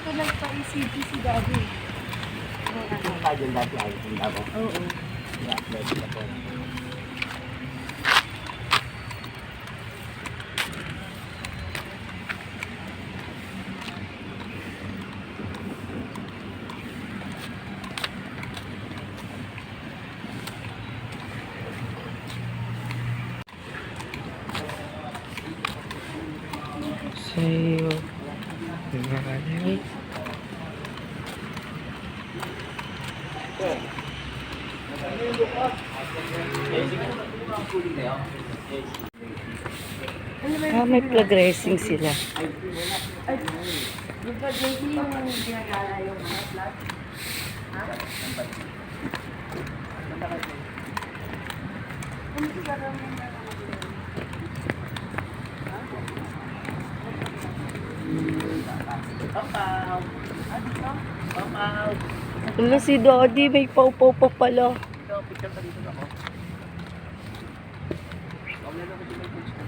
dito nagpa-ECG si Daddy. Yung tayo dyan dati ay yung ako. Oo. Yeah, pwede na po. Sa'yo. Mahalay. May progressing sila. Yung pag-JC yung ginagala yung mga flat. Ha? Ano siya kami na Papaw! Ano ito? Papaw! Wala si Daddy, may pau-pau pa pala. Ito, picture pa dito ako. Wala na ko dito may picture.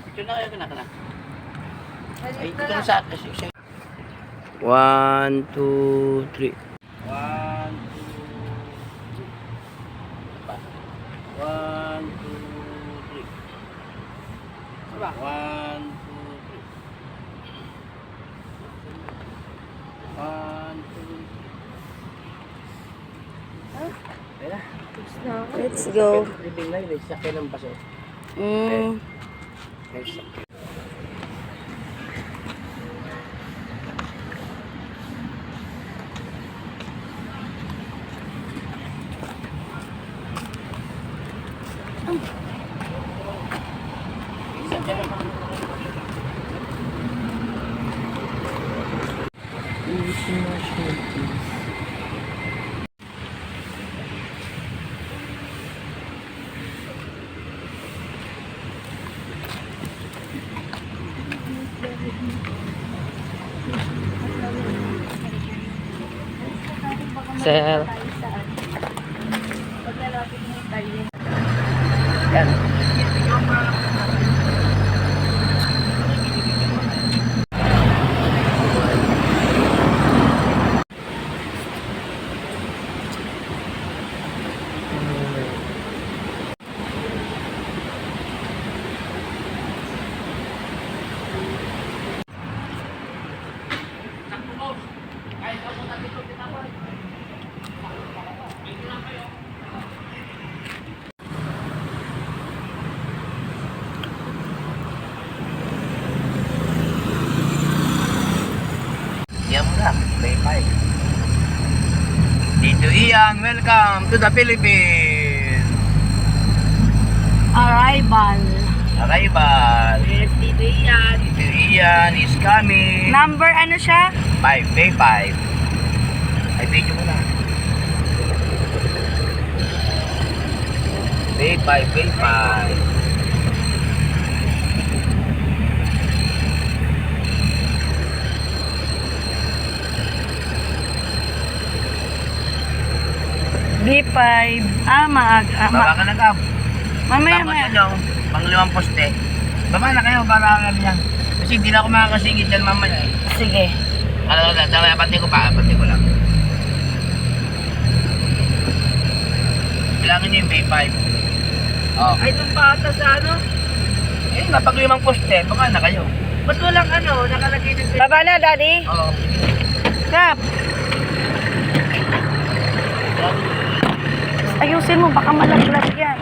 Picture na kayo kana. Ay, ito na sa akin. 1, 2, 3. 1, 2, 1, 2, 3. Diba? 1, 2, 3. 1, 2, 3. Let's go. Living na yun, sakyan ng baso. Sir. paglalapit mo tayo. Yan. Yan mo na, bye-bye. Dito Ian, welcome to the Philippines. Arrival. Arrival. Yes, dito yan. Dito Ian is coming. Number ano siya? 5, day 5. Ay, video mo na. Day 5, day 5. B5. Baba ka na Gab. Mamaya, Tapos mamaya. ano, pang 5 poste. Baba na kayo para kami yan. Kasi hindi na ako makakasingit dyan mamaya eh. Sige. Ano, pati ko pa, pati ko lang. Bilangin niyo yung B5. Oh. Ay, doon pa ata sa ano? Eh, napag 5 poste, baka na kayo. Ba't walang ano, nakalagay na Baba na, Daddy. Oo. Kap. Ayusin mo, baka malaglag yan.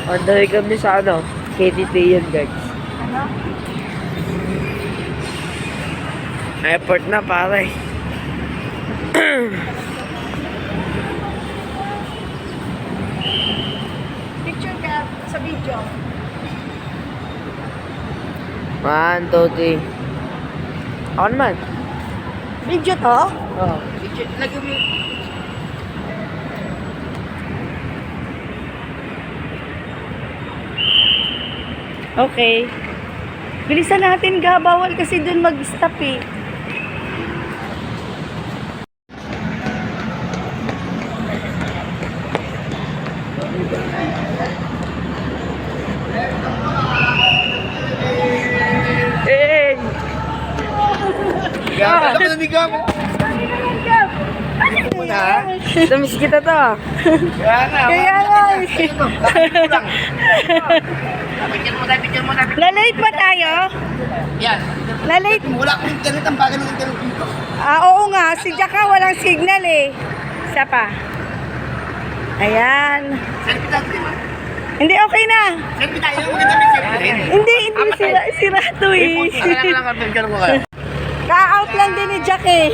Order kami sa ano, KTT yan guys. Ano? Airport na pare. Picture ka sa video. 1, 2, 3. Ako naman. Video to? Oo. Lagi mo. Okay. Bilisan natin ga, bawal kasi dun mag-stop eh. Hey! Gamit ako na ni gamit. Muna ha? Tamis kita to. Kaya nga. Kaya nga eh. Ito, bakit lang? Picture mo tayo, picture mo tayo. Lalate pa tayo? Yan. Lalate? Wala akong internet, ang bagal ng internet dito. Oo nga, si Jaka walang signal eh. Isa pa. Ayan. Selfie tayo, di ba? Hindi, okay na. Selfie tayo, maganda may selfie rin. Hindi sira to eh. Kaya lang ang picture mo kayo. Ka-out lang din ni Jack eh.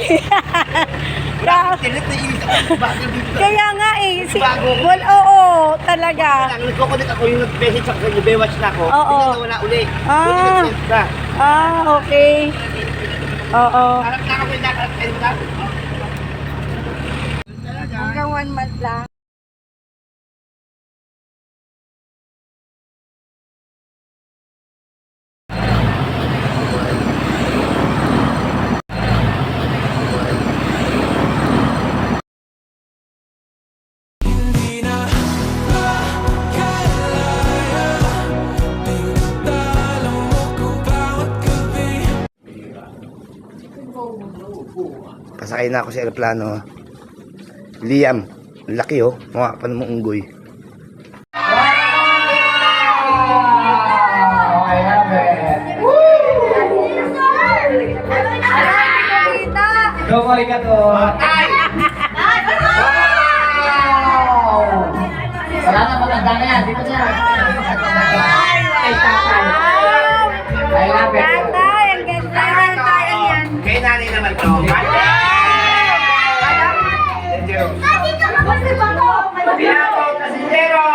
Ka- Internet na inis ako, bagal dito. Kaya nga eh. Bago. Well, oo, talaga. Nagkoconnect ako yung message ako sa Baywatch na ako. Oo. Hindi wala uli. Ah. Buti nag-send ka. Okay. Oo. Harap na ako yung dapat. Hanggang 1 month lang. Pasakay na ako sa aeroplano. Liam, ang laki oh. Mukha pa namang unggoy. Domo arigato. Wala na matanda na yan. Dito siya. Ay, tatay. I love it. Tatay, ang ganda. Tatay, yan. Kay nanay naman to. Pinapot na si Zero!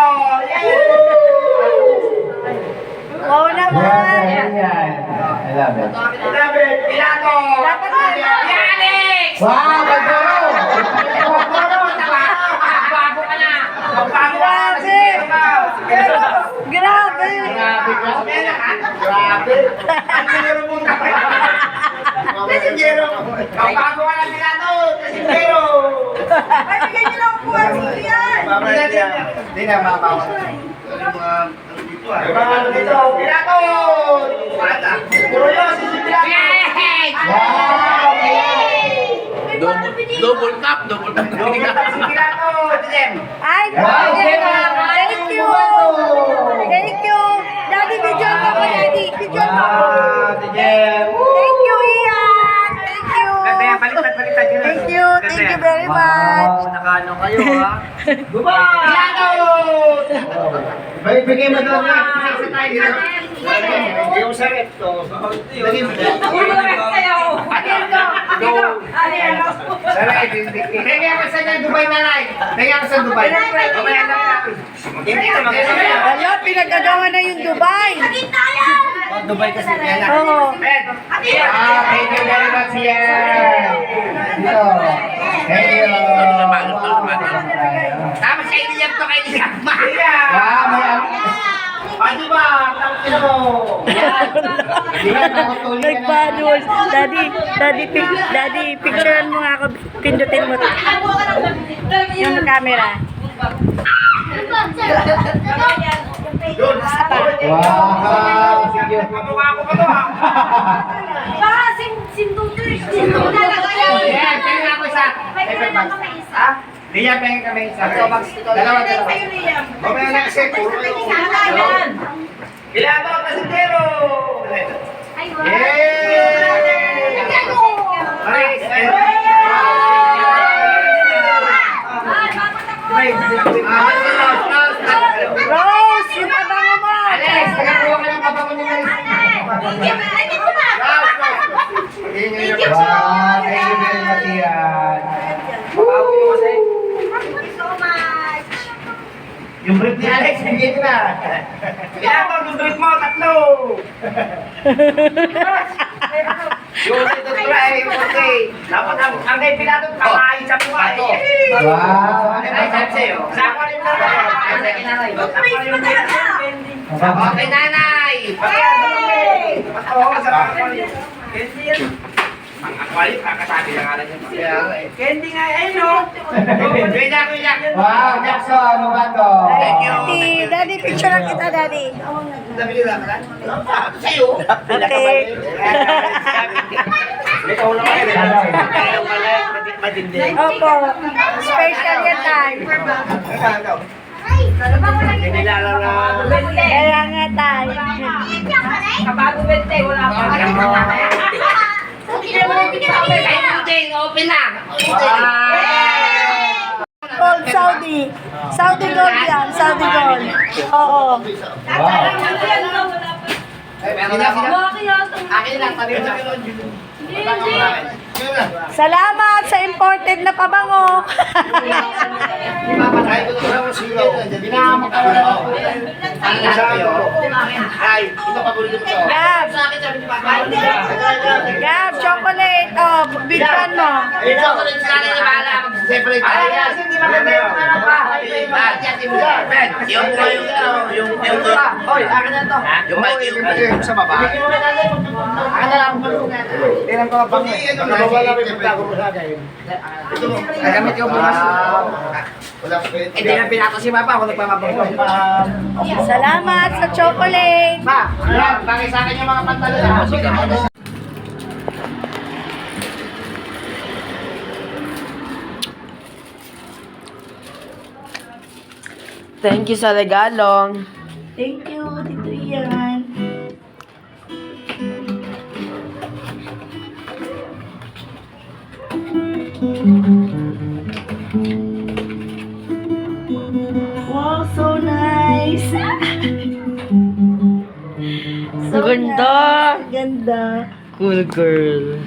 Wow naman. I love it. David, Pilato! Dapat na. Alex! Wow, Pagdoro! Bago ka na! Bago ka na si Grabe. Zero! Grabe. Grabe! Ang Zero mo na pa! Si Zero! Bago ka na Pilato! Si Zero! Bigyan niyo lang po ang yan. Hindi na mamawa. Dito, Pilato! Puro yun, si Pilato! Double tap. Si Pilato! Ay, thank you. Thank you. Daddy, video mo ko, Daddy. Video mo. Thank you, Ian. Thank you. Baliktad yun. Thank you. Thank you very much. Nakano kayo ha? Pilato! Bigay mo doon na. Yung sa recto. Tingnan ko sa Dubai na live. Tingnan ko sa Dubai. Mamaya na lang. Hindi ka magkasama. Wala, pinagagawa na yung Dubai. Dubai kasi yan na. Oo. Thank you very much, Ian. Thank you. Tama sa inyo to kay Liam. Di ba? Tangkino mo. Nagpadol. Daddy, picturean mo nga ako. Pindutin mo. Yung camera. Yun. Wow. Sige. Kamukha ko pa to ha. Baka sinduto Ayan, tingnan ako isa. Ha? Liam, pengen kami isa. Dalawa. Mamaya na kasi. Puro yung... Pilato, Pasintero! Yay! Maris! Rose, yung kabango mo. Alex, tagakuha ka ng kabango ni Maris. Wow, thank you very much, Ian. Yung brief ni Alex, bigyan ko na. Pilato, yung brief mo, tatlo! Yung ito try, okay. Dapat ang kay Pilato, kakain sa buhay. Wow. Ay, sabi sa'yo. Sa ako rin na. Toothpaste pa talaga. Okay, nanay. Oo, sa ang akwari, kakasabi na nga lang yun. Candy nga, ayun o. Kuya. Wow, Jackson, ano ba to? Thank you. Daddy, picture lang kita, Daddy. Nabili lang ka? Sa'yo. Okay. Ikaw lang kayo. Kaya pala, matindi. Opo. Special yan tayo. Hindi lang na. Kaya nga tayo. Kabago bente, wala pa. Open na. Gold Saudi. Saudi gold yan. Saudi gold. Oo. Akin lang, tabi mo. Salamat sa imported na pabango. Binama ka wala. Ang lahat kayo. Ay, ito paborito mo to. Gab. Gab, chocolate. Oh, bigyan mo. Ay, chocolate sa kanila bahala. Mag-separate tayo. Ay, hindi maganda yung ano pa. Yung Oy, akin na to. Yung mic yung sa baba. Akin na lang. Tingnan ko bang nawala rin yung tago mo sa akin. Nagamit ko bukas. Hindi na pinako si Papa kung nagpamabang ko. Salamat sa chocolate. Ma, bakit sa akin yung mga pantalon? Thank you sa regalo. Thank you, Tito Ian. Wow, so nice. Ang ganda. Ganda. Cool girl.